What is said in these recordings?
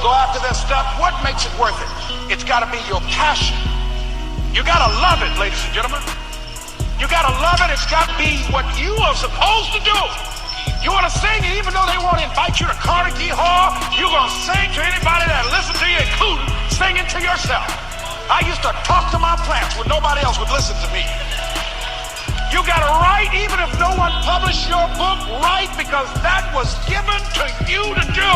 go after their stuff, what makes it worth it? It's got to be your passion. You got to love it, ladies and gentlemen. You got to love it. It's got to be what you are supposed to do. You want to sing, and even though they won't invite you to Carnegie Hall, you're going to sing to anybody that listens to you, including singing to yourself. I used to talk to my plants when nobody else would listen to me. You got to write, even if no one published your book, write, because that was given to you to do.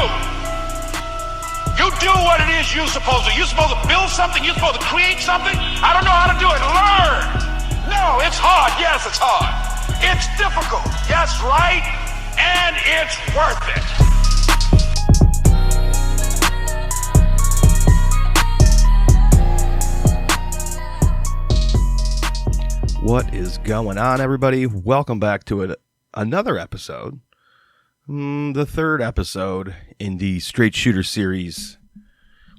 You do what it is you're supposed to. You're supposed to build something. You're supposed to create something. I don't know how to do it. Learn. No, it's hard. Yes, it's hard. It's difficult. Yes, right. And it's worth it. What is going on, everybody? Welcome back to another episode. The third episode in the Straight Shooter series,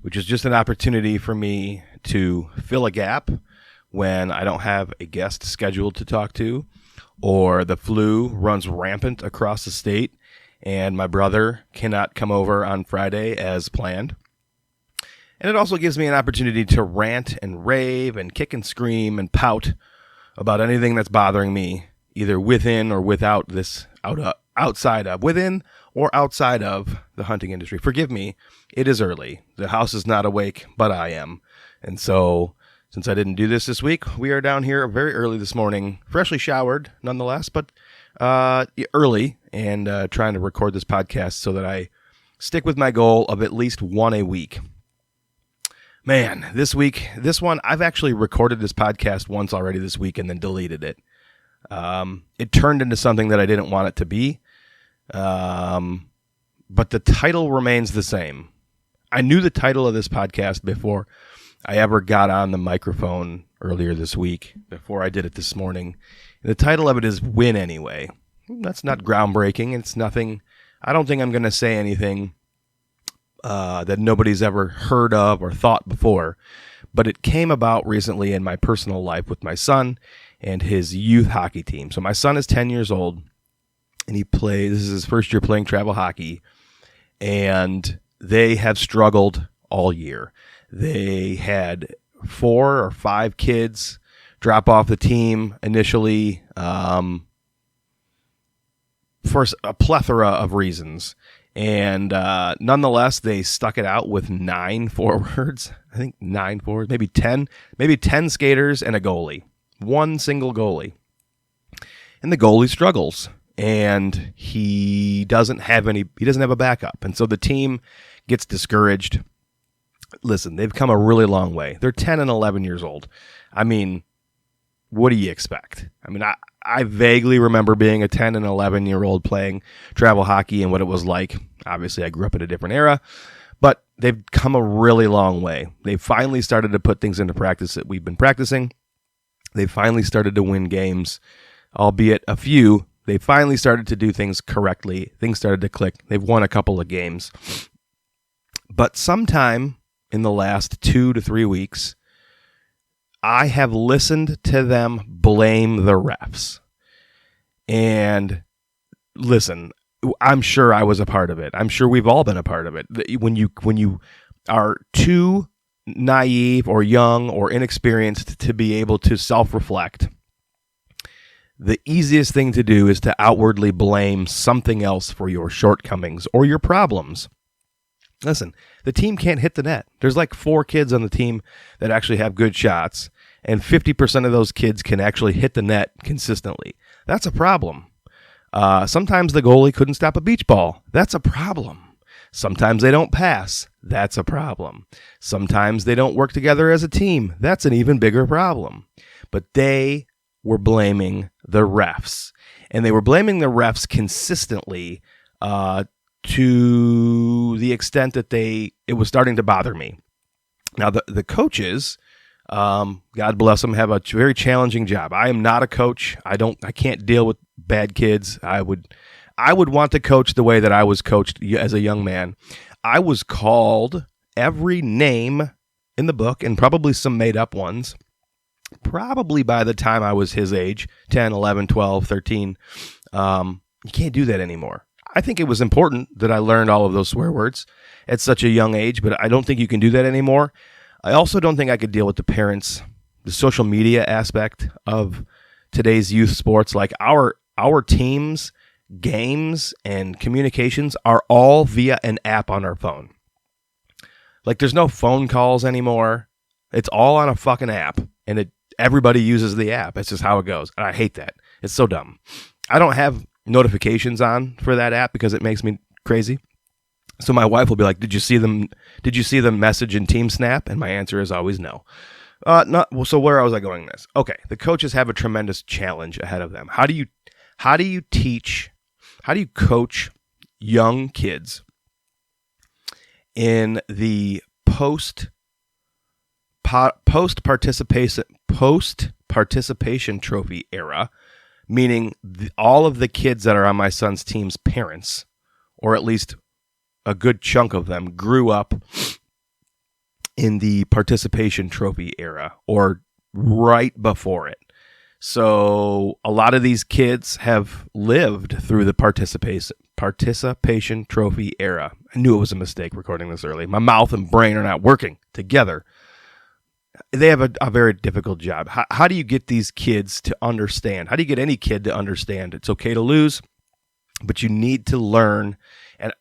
which is just an opportunity for me to fill a gap when I don't have a guest scheduled to talk to, or the flu runs rampant across the state and my brother cannot come over on Friday as planned. And it also gives me an opportunity to rant and rave and kick and scream and pout about anything that's bothering me, either within or without this, within or outside of the hunting industry. Forgive me, it is early. The house is not awake, but I am. And so, since I didn't do this week, we are down here very early this morning, freshly showered nonetheless, but early, and trying to record this podcast so that I stick with my goal of at least one a week. Man, this one, I've actually recorded this podcast once already this week and then deleted it. It turned into something that I didn't want it to be, but the title remains the same. I knew the title of this podcast before I ever got on the microphone earlier this week, before I did it this morning. The title of it is Win Anyway. That's not groundbreaking. It's nothing. I don't think I'm going to say anything that nobody's ever heard of or thought before, but it came about recently in my personal life with my son and his youth hockey team. So my son is 10 years old, and this is his first year playing travel hockey, and they have struggled all year. They had 4 or 5 kids drop off the team initially for a plethora of reasons. And nonetheless, they stuck it out with 9 forwards. I think 9 forwards, maybe 10 skaters and a goalie. One single goalie. And the goalie struggles. And he doesn't have a backup. And so the team gets discouraged. Listen, they've come a really long way. They're 10 and 11 years old. I mean, what do you expect? I mean, I vaguely remember being a 10 and 11-year-old playing travel hockey and what it was like. Obviously, I grew up in a different era, but they've come a really long way. They've finally started to put things into practice that we've been practicing. They've finally started to win games, albeit a few. They finally started to do things correctly. Things started to click. They've won a couple of games. But sometime in the last 2 to 3 weeks, I have listened to them blame the refs. And listen, I'm sure I was a part of it. I'm sure we've all been a part of it. When you are too naive or young or inexperienced to be able to self-reflect, the easiest thing to do is to outwardly blame something else for your shortcomings or your problems. Listen, the team can't hit the net. There's like 4 kids on the team that actually have good shots, and 50% of those kids can actually hit the net consistently. That's a problem. Sometimes the goalie couldn't stop a beach ball. That's a problem. Sometimes they don't pass. That's a problem. Sometimes they don't work together as a team. That's an even bigger problem. But they were blaming the refs, and they were blaming the refs consistently to the extent that it was starting to bother me. Now, the coaches, God bless them, have a very challenging job. I am not a coach. I can't deal with bad kids. I would want to coach the way that I was coached as a young man. I was called every name in the book, and probably some made up ones, probably by the time I was his age, 10, 11, 12, 13. You can't do that anymore. I think it was important that I learned all of those swear words at such a young age, but I don't think you can do that anymore. I also don't think I could deal with the social media aspect of today's youth sports. Like our teams, games, and communications are all via an app on our phone. Like there's no phone calls anymore. It's all on a fucking app, and everybody uses the app. It's just how it goes. And I hate that. It's so dumb. I don't have notifications on for that app because it makes me crazy. So my wife will be like, "Did you see the message in Team Snap?" And my answer is always no. So where was I going with this? Okay, the coaches have a tremendous challenge ahead of them. How do you coach young kids in the post participation trophy era, meaning all of the kids that are on my son's team's parents, or at least a good chunk of them, grew up in the participation trophy era or right before it. So a lot of these kids have lived through the participation trophy era. I knew it was a mistake recording this early. My mouth and brain are not working together. They have a very difficult job. How do you get these kids to understand? How do you get any kid to understand it's okay to lose, but you need to learn, and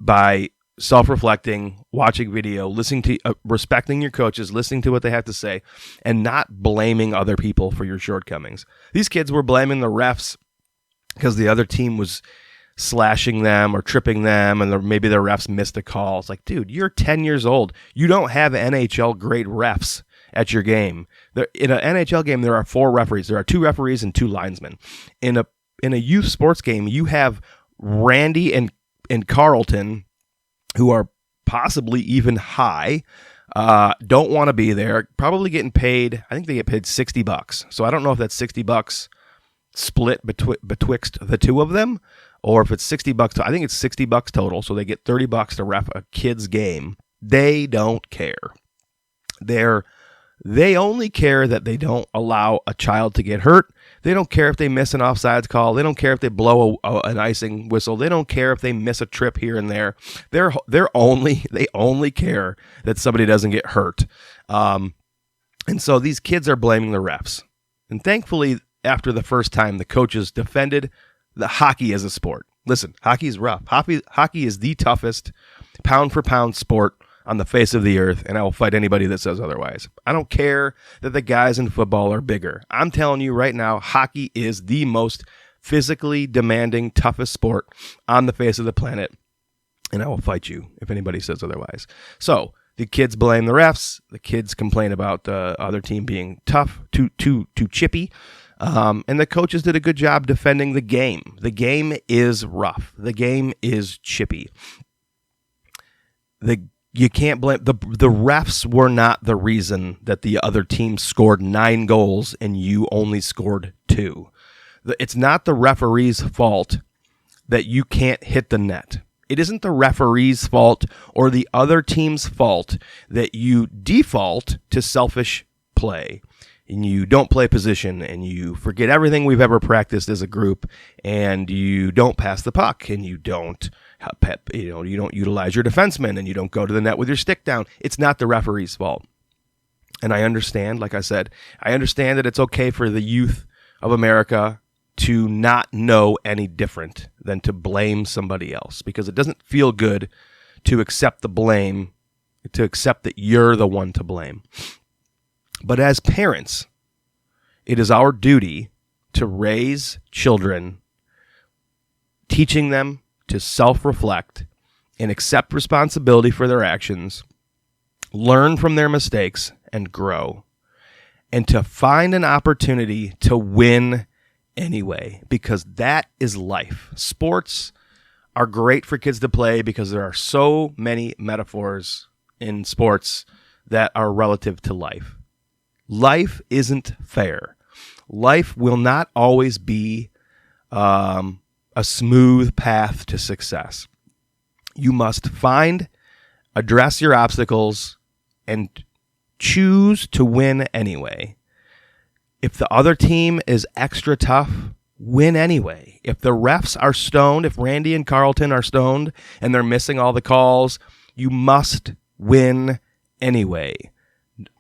by self-reflecting, watching video, listening to, respecting your coaches, listening to what they have to say, and not blaming other people for your shortcomings. These kids were blaming the refs because the other team was slashing them or tripping them, and maybe the refs missed a call. It's like, dude, you're 10 years old. You don't have NHL grade refs at your game. In an NHL game, there are 4 referees. There are 2 referees and 2 linesmen. In a youth sports game, you have Randy and Carlton, who are possibly even high, don't want to be there, probably getting paid, I think they get paid $60. So I don't know if that's $60 split betwixt the two of them, or if it's $60. I think it's $60 total, so they get $30 to ref a kid's game. They don't care. They only care that they don't allow a child to get hurt. They don't care if they miss an offsides call. They don't care if they blow an icing whistle. They don't care if they miss a trip here and there. They only care that somebody doesn't get hurt. And so these kids are blaming the refs. And thankfully, after the first time, the coaches defended the hockey as a sport. Listen, hockey is rough. Hockey is the toughest pound for pound sport on the face of the earth, and I will fight anybody that says otherwise. I don't care that the guys in football are bigger. I'm telling you right now, hockey is the most physically demanding, toughest sport on the face of the planet, and I will fight you if anybody says otherwise. So the kids blame the refs. The kids complain about the other team being tough, too chippy. And the coaches did a good job defending the game. The game is rough. The game is chippy. You can't blame the refs were not the reason that the other team scored 9 goals and you only scored 2. It's not the referee's fault that you can't hit the net. It isn't the referee's fault or the other team's fault that you default to selfish play and you don't play position and you forget everything we've ever practiced as a group and you don't pass the puck and you don't utilize your defenseman and you don't go to the net with your stick down. It's not the referee's fault. And I understand, like I said, I understand that it's okay for the youth of America to not know any different than to blame somebody else, because it doesn't feel good to accept the blame, to accept that you're the one to blame. But as parents, it is our duty to raise children, teaching them to self-reflect and accept responsibility for their actions, learn from their mistakes, and grow, and to find an opportunity to win anyway, because that is life. Sports are great for kids to play because there are so many metaphors in sports that are relative to life. Life isn't fair. Life will not always be a smooth path to success. You must address your obstacles, and choose to win anyway. If the other team is extra tough win anyway. If the refs are stoned, if Randy and Carlton are stoned and they're missing all the calls, you must win anyway.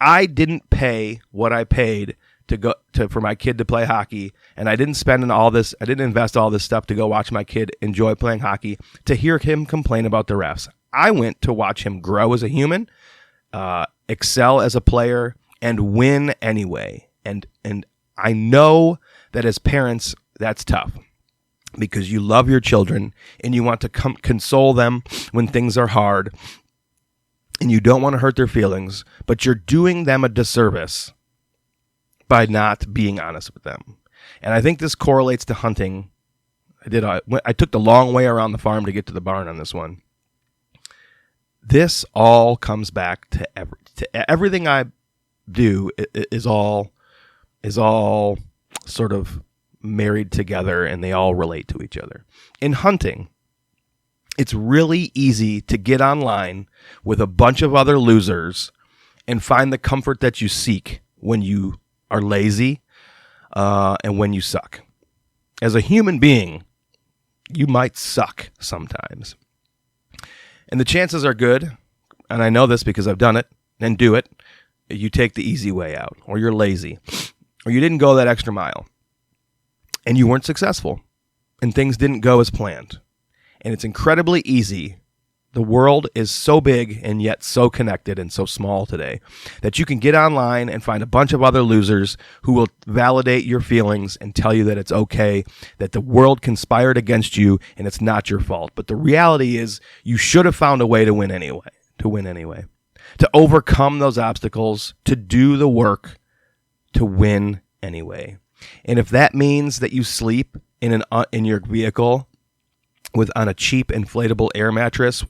I didn't pay what I paid for my kid to play hockey, and I didn't invest all this stuff to go watch my kid enjoy playing hockey to hear him complain about the refs. I went to watch him grow as a human, excel as a player, and win anyway. And I know that as parents, that's tough because you love your children and you want to console them when things are hard and you don't want to hurt their feelings, but you're doing them a disservice by not being honest with them. And I think this correlates to hunting. I took the long way around the farm to get to the barn on this one. This all comes back to everything I do is all sort of married together, and they all relate to each other. In hunting, it's really easy to get online with a bunch of other losers and find the comfort that you seek when you are lazy and when you suck. As a human being, you might suck sometimes. And the chances are good, and I know this because I've done it and do it, you take the easy way out, or you're lazy, or you didn't go that extra mile, and you weren't successful, and things didn't go as planned. And it's incredibly easy. The world is so big and yet so connected and so small today that you can get online and find a bunch of other losers who will validate your feelings and tell you that it's okay, that the world conspired against you and it's not your fault. But the reality is you should have found a way to win anyway, to overcome those obstacles, to do the work, to win anyway. And if that means that you sleep in your vehicle on a cheap inflatable air mattress,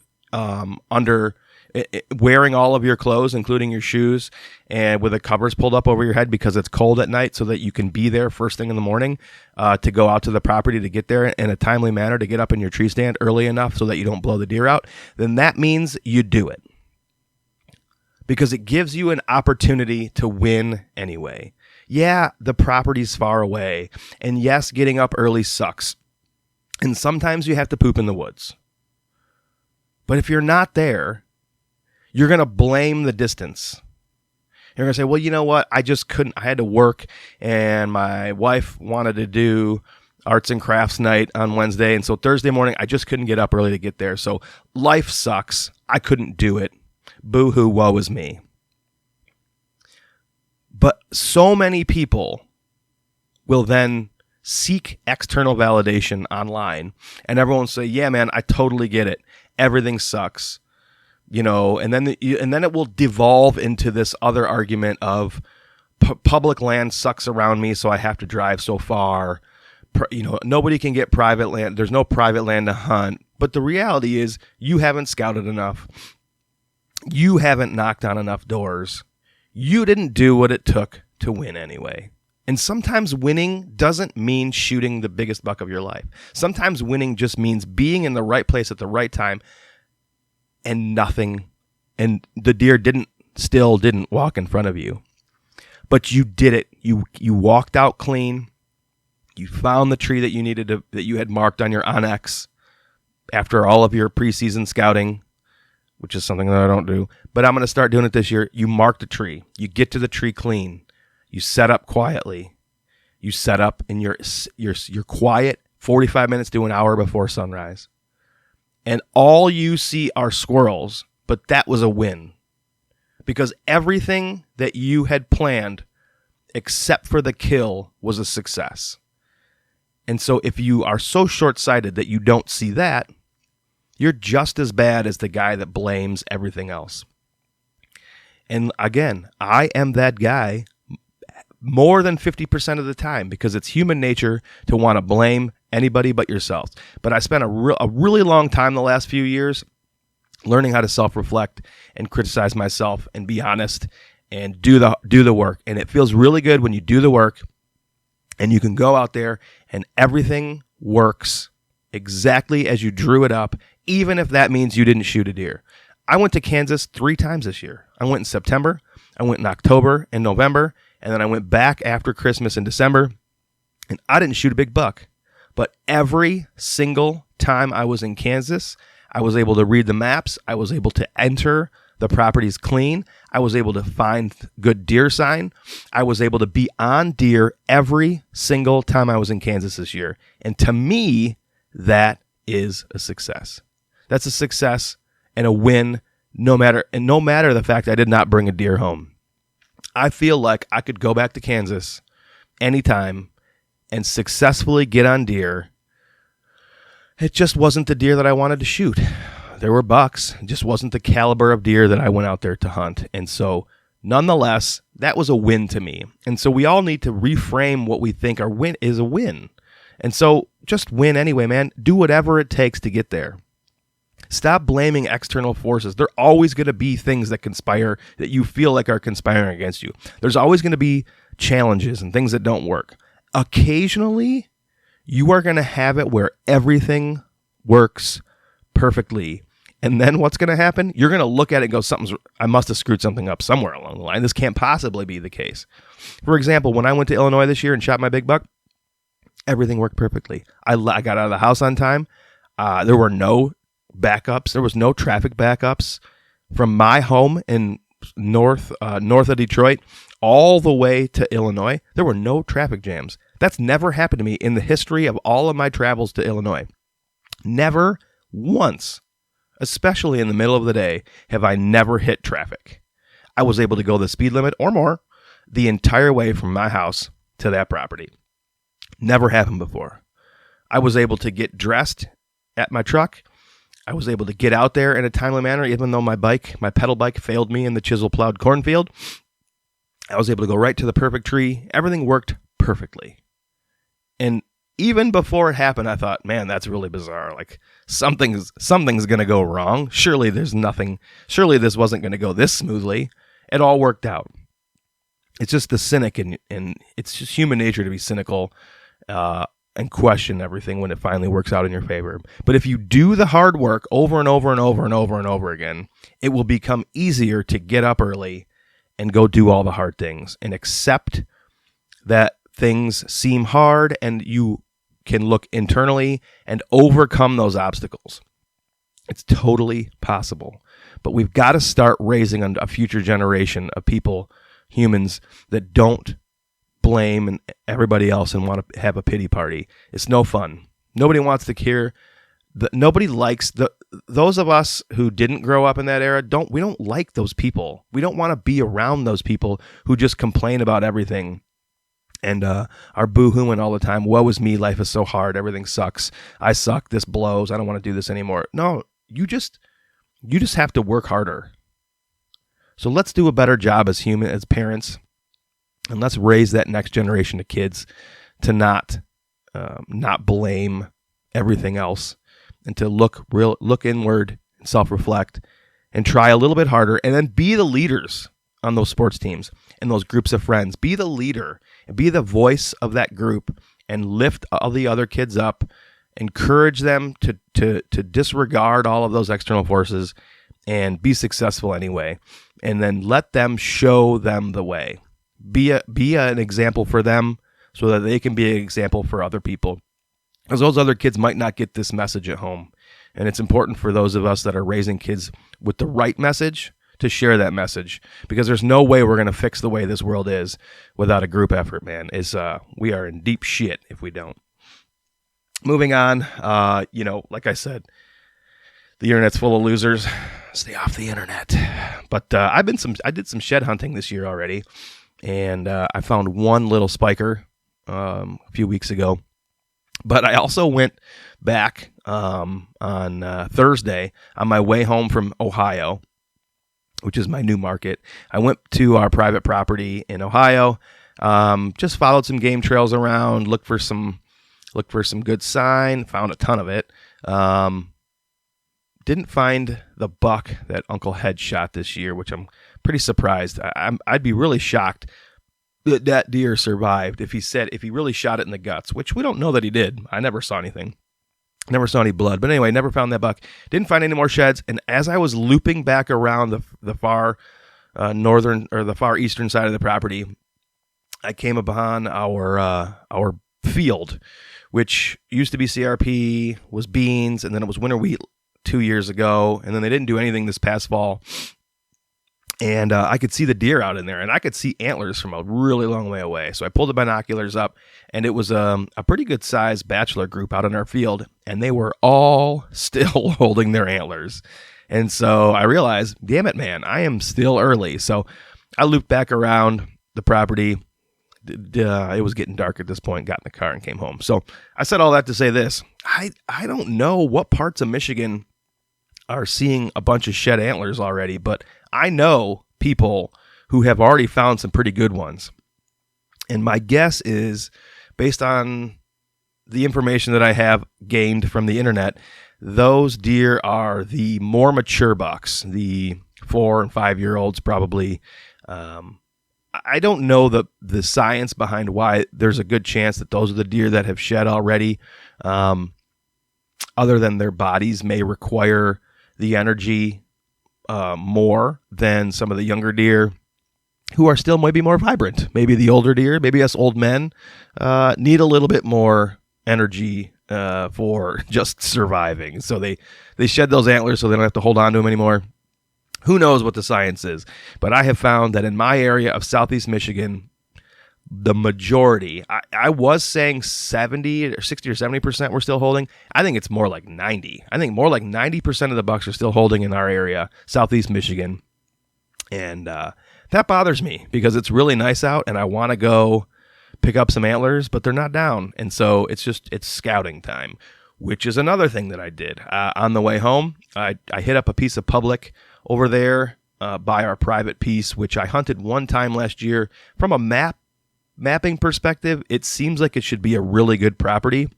wearing all of your clothes, including your shoes, and with the covers pulled up over your head because it's cold at night so that you can be there first thing in the morning to go out to the property to get there in a timely manner, to get up in your tree stand early enough so that you don't blow the deer out, then that means you do it. Because it gives you an opportunity to win anyway. Yeah, the property's far away, and yes, getting up early sucks. And sometimes you have to poop in the woods. But if you're not there, you're going to blame the distance. You're going to say, well, you know what? I just couldn't. I had to work, and my wife wanted to do arts and crafts night on Wednesday, and so Thursday morning, I just couldn't get up early to get there. So life sucks. I couldn't do it. Boo-hoo, woe is me. But so many people will then seek external validation online, and everyone will say, yeah, man, I totally get it. Everything sucks, and then it will devolve into this other argument of public land sucks around me, so I have to drive so far. Nobody can get private land. There's no private land to hunt. But the reality is you haven't scouted enough. You haven't knocked on enough doors. You didn't do what it took to win anyway. And sometimes winning doesn't mean shooting the biggest buck of your life. Sometimes winning just means being in the right place at the right time and the deer still didn't walk in front of you. But you did it. You walked out clean. You found the tree that you had marked on your Onyx after all of your preseason scouting, which is something that I don't do. But I'm going to start doing it this year. You mark the tree. You get to the tree clean. You set up quietly. You set up in your quiet 45 minutes to an hour before sunrise. And all you see are squirrels, but that was a win. Because everything that you had planned, except for the kill, was a success. And so if you are so short-sighted that you don't see that, you're just as bad as the guy that blames everything else. And again, I am that guy more than 50% of the time because it's human nature to want to blame anybody but yourself. But I spent a really long time the last few years learning how to self-reflect and criticize myself and be honest and do the work. And it feels really good when you do the work and you can go out there and everything works exactly as you drew it up, even if that means you didn't shoot a deer. I went to Kansas 3 times this year. I went in September, I went in October and November, and then I went back after Christmas in December. And I didn't shoot a big buck. But every single time I was in Kansas, I was able to read the maps. I was able to enter the properties clean. I was able to find good deer sign. I was able to be on deer every single time I was in Kansas this year. And to me, that is a success. That's a success and a win, no matter the fact I did not bring a deer home. I feel like I could go back to Kansas anytime and successfully get on deer. It just wasn't the deer that I wanted to shoot. There were bucks. It just wasn't the caliber of deer that I went out there to hunt. And so, nonetheless, that was a win to me. And so we all need to reframe what we think our win is a win. And so just win anyway, man. Do whatever it takes to get there. Stop blaming external forces. There are always going to be things that conspire that you feel like are conspiring against you. There's always going to be challenges and things that don't work. Occasionally, you are going to have it where everything works perfectly. And then what's going to happen? You're going to look at it and go, I must have screwed something up somewhere along the line. This can't possibly be the case. For example, when I went to Illinois this year and shot my big buck, everything worked perfectly. I got out of the house on time. There were no backups. There was no traffic backups from my home in north of Detroit all the way to Illinois. There were no traffic jams. That's never happened to me in the history of all of my travels to Illinois. Never once, especially in the middle of the day, have I never hit traffic. I was able to go the speed limit or more the entire way from my house to that property. Never happened before. I was able to get dressed at my truck. I was able to get out there in a timely manner, even though my pedal bike failed me in the chisel plowed cornfield. I was able to go right to the perfect tree. Everything worked perfectly. And even before it happened, I thought, man, that's really bizarre. Like something's going to go wrong. Surely this wasn't going to go this smoothly. It all worked out. It's just the cynic and it's just human nature to be cynical and question everything when it finally works out in your favor. But if you do the hard work over and over and over and over and over again, it will become easier to get up early and go do all the hard things and accept that things seem hard and you can look internally and overcome those obstacles. It's totally possible. But we've got to start raising a future generation of people, humans, that don't blame everybody else and want to have a pity party. It's no fun. Nobody wants to hear. Nobody likes those of us who didn't grow up in that era. We don't like those people. We don't want to be around those people who just complain about everything and are boo-hooing all the time. Woe is me. Life is so hard. Everything sucks. I suck. This blows. I don't want to do this anymore. No, you just have to work harder. So let's do a better job as parents, and let's raise that next generation of kids to not blame everything else, and to look inward and self-reflect and try a little bit harder, and then be the leaders on those sports teams and those groups of friends. Be the leader and be the voice of that group and lift all the other kids up. Encourage them to disregard all of those external forces and be successful anyway. And then let them show them the way. Be an example for them so that they can be an example for other people. Because those other kids might not get this message at home. And it's important for those of us that are raising kids with the right message to share that message. Because there's no way we're going to fix the way this world is without a group effort, man. We are in deep shit if we don't. Moving on, like I said, the internet's full of losers. Stay off the internet. But I did some shed hunting this year already. And I found one little spiker a few weeks ago. But I also went back on Thursday on my way home from Ohio, which is my new market. I went to our private property in Ohio, just followed some game trails around, looked for some good sign, found a ton of it. Didn't find the buck that Uncle Head shot this year, which I'm pretty surprised. I'd be really shocked that deer survived if he really shot it in the guts, which we don't know that he did. I never saw anything. Never saw any blood. But anyway, never found that buck. Didn't find any more sheds. And as I was looping back around the far northern or the far eastern side of the property, I came upon our field, which used to be CRP, was beans, and then it was winter wheat 2 years ago, and then they didn't do anything this past fall. And I could see the deer out in there, and I could see antlers from a really long way away. So I pulled the binoculars up, and it was a pretty good-sized bachelor group out in our field, and they were all still holding their antlers. And so I realized, damn it, man, I am still early. So I looped back around the property. It was getting dark at this point, got in the car and came home. So I said all that to say this. I don't know what parts of Michigan are seeing a bunch of shed antlers already, but I know people who have already found some pretty good ones. And my guess is, based on the information that I have gained from the internet, those deer are the more mature bucks, the 4 and 5 year olds probably. I don't know the science behind why there's a good chance that those are the deer that have shed already, other than their bodies may require the energy more than some of the younger deer who are still maybe more vibrant. Maybe the older deer, maybe us old men, need a little bit more energy for just surviving. So they shed those antlers so they don't have to hold on to them anymore. Who knows what the science is? But I have found that in my area of Southeast Michigan, the majority, I was saying 70 or 60 or 70% were still holding. I think it's more like 90. I think more like 90% of the bucks are still holding in our area, Southeast Michigan. And that bothers me because it's really nice out and I want to go pick up some antlers, but they're not down. And so it's scouting time, which is another thing that I did. On the way home, I hit up a piece of public over there by our private piece, which I hunted one time last year. From a mapping perspective, it seems like it should be a really good property.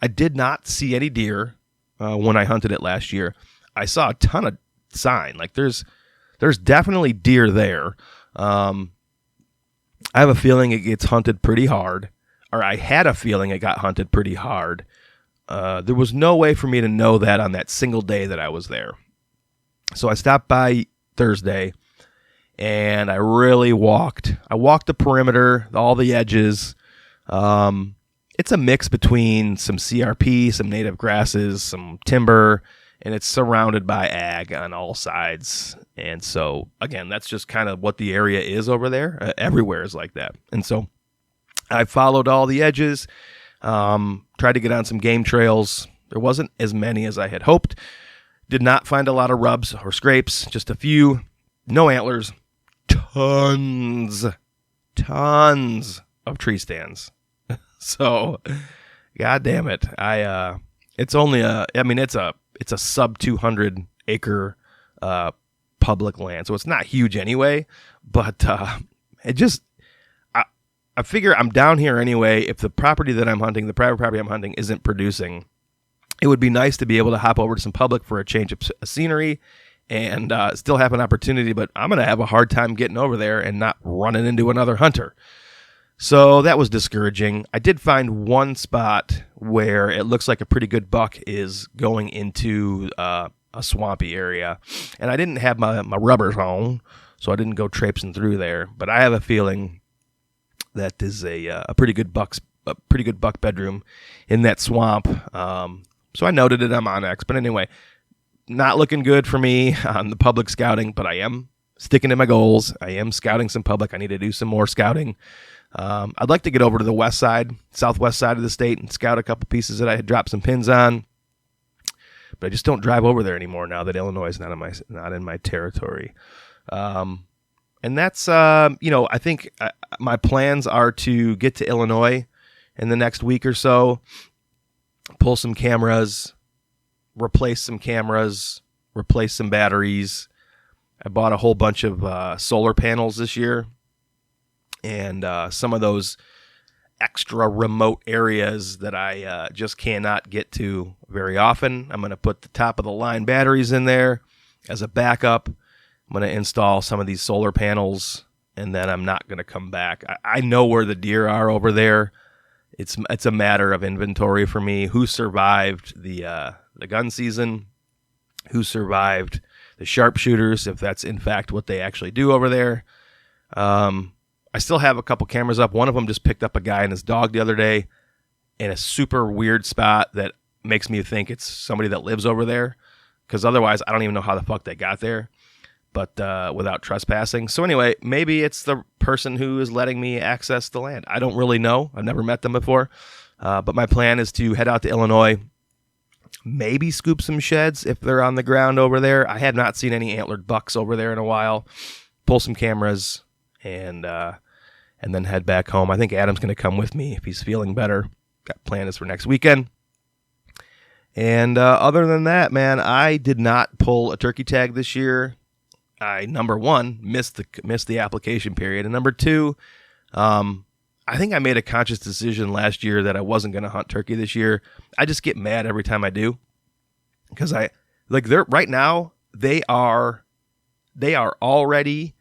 I did not see any deer when I hunted it last year. I saw a ton of sign. Like there's definitely deer there. I have a feeling it gets hunted pretty hard, or I had a feeling it got hunted pretty hard. There was no way for me to know that on that single day that I was there. So I stopped by Thursday, and I really walked. I walked the perimeter, all the edges. It's a mix between some CRP, some native grasses, some timber, and it's surrounded by ag on all sides. And so, again, that's just kind of what the area is over there. Everywhere is like that. And so I followed all the edges, tried to get on some game trails. There wasn't as many as I had hoped. Did not find a lot of rubs or scrapes, just a few. No antlers. Tons of tree stands. So, God damn it. It's only it's a sub 200 acre public land. So it's not huge anyway, but I figure I'm down here anyway. If the property that I'm hunting, the private property I'm hunting isn't producing, it would be nice to be able to hop over to some public for a change of scenery and still have an opportunity, but I'm going to have a hard time getting over there and not running into another hunter. So that was discouraging. I did find one spot where it looks like a pretty good buck is going into a swampy area, and I didn't have my rubbers on, so I didn't go traipsing through there, but I have a feeling that is a pretty good buck bedroom in that swamp. So I noted it on Onyx, but anyway, not looking good for me on the public scouting, but I am sticking to my goals. I am scouting some public. I need to do some more scouting. I'd like to get over to the southwest side of the state and scout a couple pieces that I had dropped some pins on, but I just don't drive over there anymore now that Illinois is not in my territory. And that's, I think my plans are to get to Illinois in the next week or so, pull some cameras, replace some batteries. I bought a whole bunch of solar panels this year, and some of those extra remote areas that I just cannot get to very often. I'm going to put the top of the line batteries in there as a backup. I'm going to install some of these solar panels, and then I'm not going to come back. I know where the deer are over there. It's a matter of inventory for me. Who survived the gun season? Who survived the sharpshooters, if that's in fact what they actually do over there? I still have a couple cameras up. One of them just picked up a guy and his dog the other day in a super weird spot that makes me think it's somebody that lives over there, because otherwise I don't even know how the fuck they got there, but without trespassing. So anyway, maybe it's the person who is letting me access the land. I don't really know. I've never met them before, but my plan is to head out to Illinois, maybe scoop some sheds if they're on the ground over there. I have not seen any antlered bucks over there in a while. Pull some cameras and then head back home. I think Adam's going to come with me if he's feeling better. Got planned this for next weekend. And other than that, man, I did not pull a turkey tag this year. I, number one, missed the application period, and number two, I think I made a conscious decision last year that I wasn't going to hunt turkey this year. I just get mad every time I do, because they're right now they are already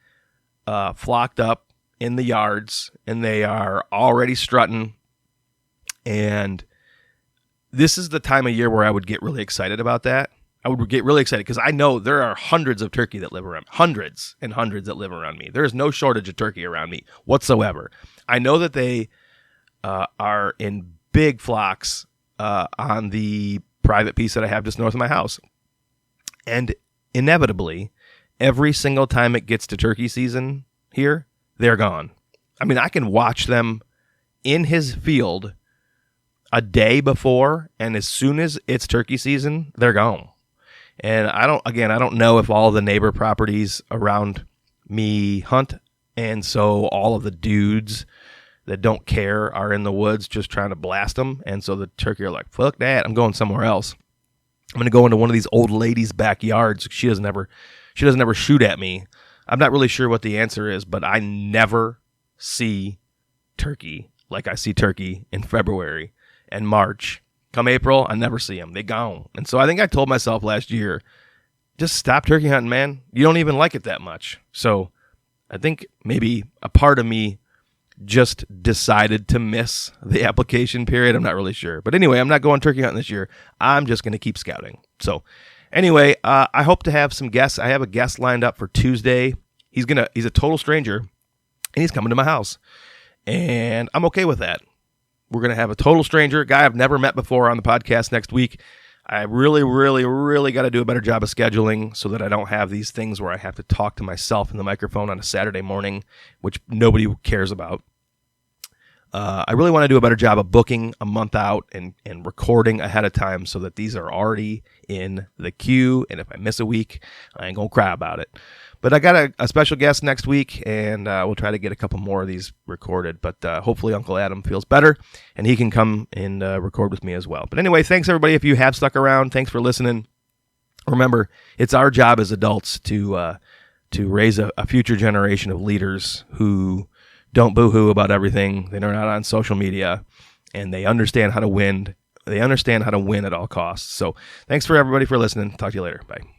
flocked up in the yards, and they are already strutting. And this is the time of year where I would get really excited about that. I would get really excited because I know there are hundreds of turkey that live around, hundreds and hundreds that live around me. There is no shortage of turkey around me whatsoever. I know that they are in big flocks on the private piece that I have just north of my house. And inevitably, every single time it gets to turkey season here, they're gone. I mean, I can watch them in his field a day before, and as soon as it's turkey season, they're gone. And I don't know if all of the neighbor properties around me hunt, and so all of the dudes that don't care are in the woods just trying to blast them, and so the turkey are like, fuck that, I'm going somewhere else. I'm going to go into one of these old ladies' backyards. She doesn't ever shoot at me. I'm not really sure what the answer is, but I never see turkey like I see turkey in February and March. Come April, I never see them. They gone. And so I think I told myself last year, just stop turkey hunting, man. You don't even like it that much. So I think maybe a part of me just decided to miss the application period. I'm not really sure. But anyway, I'm not going turkey hunting this year. I'm just going to keep scouting. So anyway, I hope to have some guests. I have a guest lined up for Tuesday. He's a total stranger, and he's coming to my house. And I'm okay with that. We're going to have a total stranger, a guy I've never met before, on the podcast next week. I really, really, really got to do a better job of scheduling so that I don't have these things where I have to talk to myself in the microphone on a Saturday morning, which nobody cares about. I really want to do a better job of booking a month out and recording ahead of time so that these are already in the queue. And if I miss a week, I ain't going to cry about it. But I got a special guest next week, and we'll try to get a couple more of these recorded. But hopefully Uncle Adam feels better, and he can come and record with me as well. But anyway, thanks, everybody, if you have stuck around. Thanks for listening. Remember, it's our job as adults to raise a future generation of leaders who don't boo-hoo about everything. They're not on social media, and they understand how to win. They understand how to win at all costs. So thanks for everybody for listening. Talk to you later. Bye.